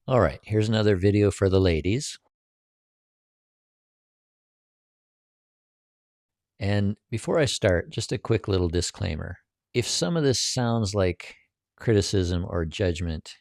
All right, here's another video for the ladies. And before I start, just a quick little disclaimer. If some of this sounds like criticism or judgment,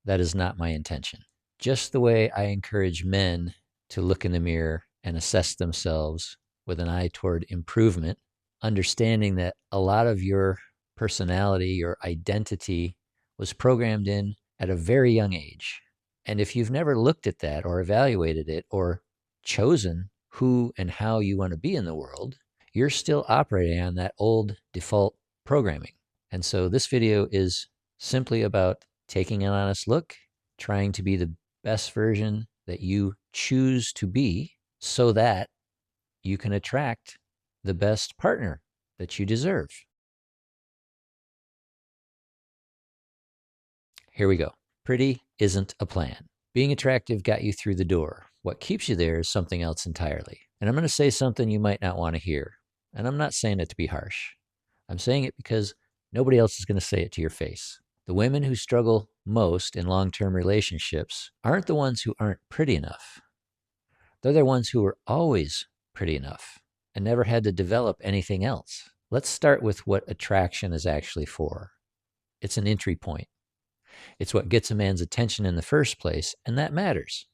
that is not my intention. Just the way I encourage men to look in the mirror and assess themselves with an eye toward improvement, understanding that a lot of your personality, your identity was programmed in at a very young age. And if you've never looked at that or evaluated it or chosen who and how you want to be in the world, you're still operating on that old default programming. And so this video is simply about taking an honest look, trying to be the best version that you choose to be so that you can attract the best partner that you deserve. Here we go. Pretty isn't a plan. Being attractive got you through the door. What keeps you there is something else entirely. And I'm going to say something you might not want to hear. And I'm not saying it to be harsh. I'm saying it because nobody else is going to say it to your face. The women who struggle most in long-term relationships aren't the ones who aren't pretty enough. They're the ones who are always pretty enough and never had to develop anything else. Let's start with what attraction is actually for. It's an entry point. It's what gets a man's attention in the first place, and that matters.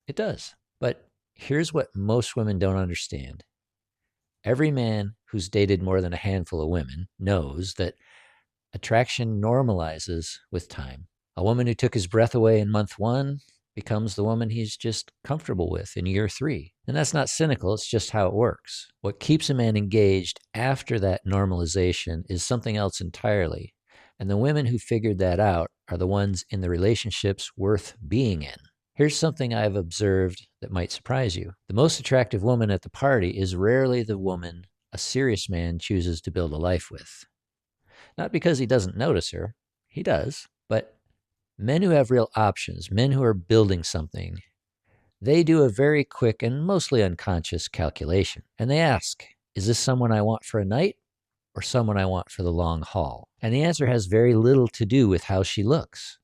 It does. But here's what most women don't understand. Every man who's dated more than a handful of women knows that attraction normalizes with time. A woman who took his breath away in month 1 becomes the woman he's just comfortable with in year 3. And that's not cynical, it's just how it works. What keeps a man engaged after that normalization is something else entirely. And the women who figured that out are the ones in the relationships worth being in. Here's something I've observed that might surprise you. The most attractive woman at the party is rarely the woman a serious man chooses to build a life with. Not because he doesn't notice her, he does, but men who have real options, men who are building something, they do a very quick and mostly unconscious calculation. And they ask, is this someone I want for a night or someone I want for the long haul? And the answer has very little to do with how she looks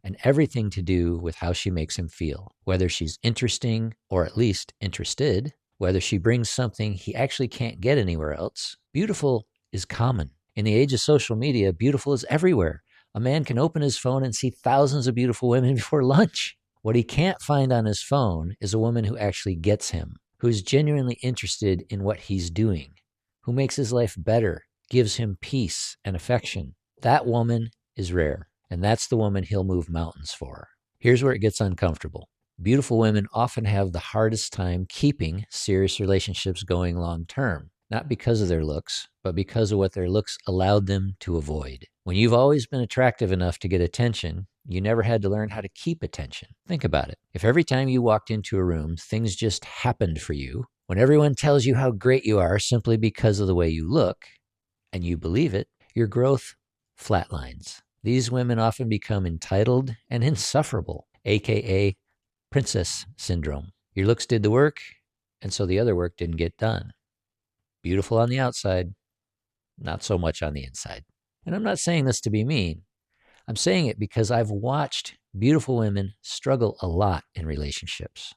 and everything to do with how she makes him feel, whether she's interesting or at least interested, whether she brings something he actually can't get anywhere else. Beautiful is common. In the age of social media, beautiful is everywhere. A man can open his phone and see thousands of beautiful women before lunch. What he can't find on his phone is a woman who actually gets him, who's genuinely interested in what he's doing, who makes his life better, gives him peace and affection. That woman is rare. And that's the woman he'll move mountains for. Here's where it gets uncomfortable. Beautiful women often have the hardest time keeping serious relationships going long term, not because of their looks, but because of what their looks allowed them to avoid. When you've always been attractive enough to get attention, you never had to learn how to keep attention. Think about it. If every time you walked into a room, things just happened for you, when everyone tells you how great you are simply because of the way you look, and you believe it, your growth flatlines. These women often become entitled and insufferable, aka princess syndrome. Your looks did the work, and so the other work didn't get done. Beautiful on the outside, not so much on the inside. And I'm not saying this to be mean. I'm saying it because I've watched beautiful women struggle a lot in relationships.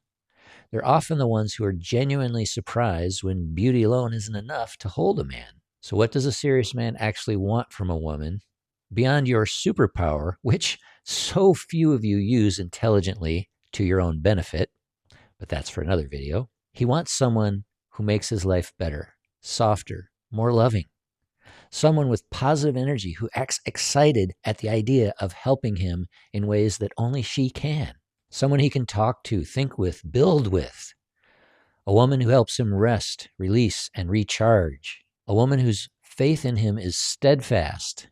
They're often the ones who are genuinely surprised when beauty alone isn't enough to hold a man. So what does a serious man actually want from a woman beyond your superpower, which so few of you use intelligently to your own benefit, but that's for another video? He wants someone who makes his life better, softer, more loving. Someone with positive energy who acts excited at the idea of helping him in ways that only she can. Someone he can talk to, think with, build with. A woman who helps him rest, release, and recharge. A woman whose faith in him is steadfast,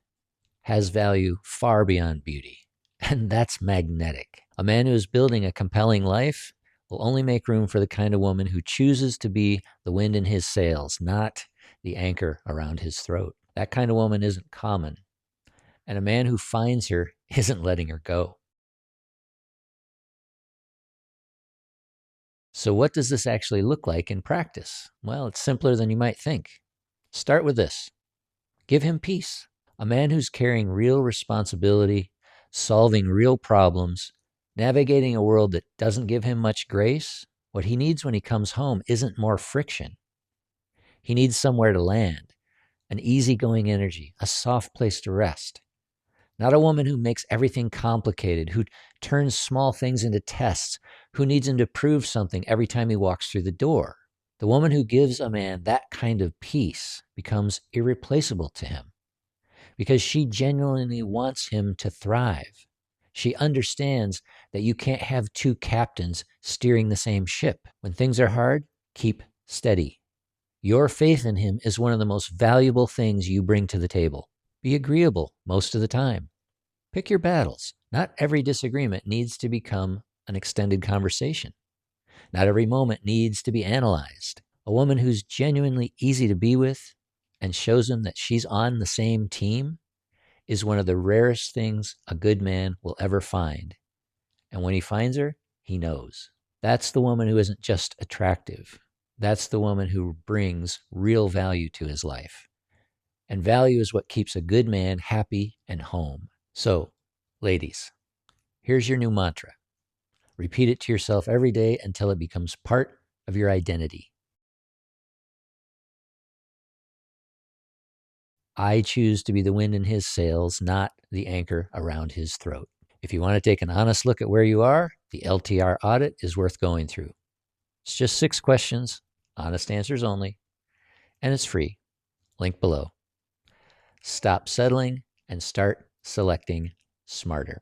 has value far beyond beauty. And that's magnetic. A man who is building a compelling life will only make room for the kind of woman who chooses to be the wind in his sails, not the anchor around his throat. That kind of woman isn't common. And a man who finds her isn't letting her go. So what does this actually look like in practice? Well, it's simpler than you might think. Start with this. Give him peace. A man who's carrying real responsibility, solving real problems, Navigating a world that doesn't give him much grace, what he needs when he comes home isn't more friction. He needs somewhere to land, an easygoing energy, a soft place to rest. Not a woman who makes everything complicated, who turns small things into tests, who needs him to prove something every time he walks through the door. The woman who gives a man that kind of peace becomes irreplaceable to him because she genuinely wants him to thrive. She understands that you can't have two captains steering the same ship. When things are hard, keep steady. Your faith in him is one of the most valuable things you bring to the table. Be agreeable most of the time. Pick your battles. Not every disagreement needs to become an extended conversation. Not every moment needs to be analyzed. A woman who's genuinely easy to be with and shows him that she's on the same team is one of the rarest things a good man will ever find. And when he finds her, he knows. That's the woman who isn't just attractive. That's the woman who brings real value to his life. And value is what keeps a good man happy and home. So, ladies, here's your new mantra. Repeat it to yourself every day until it becomes part of your identity. I choose to be the wind in his sails, not the anchor around his throat. If you want to take an honest look at where you are, the LTR audit is worth going through. It's just 6 questions, honest answers only, and it's free. Link below. Stop settling and start selecting smarter.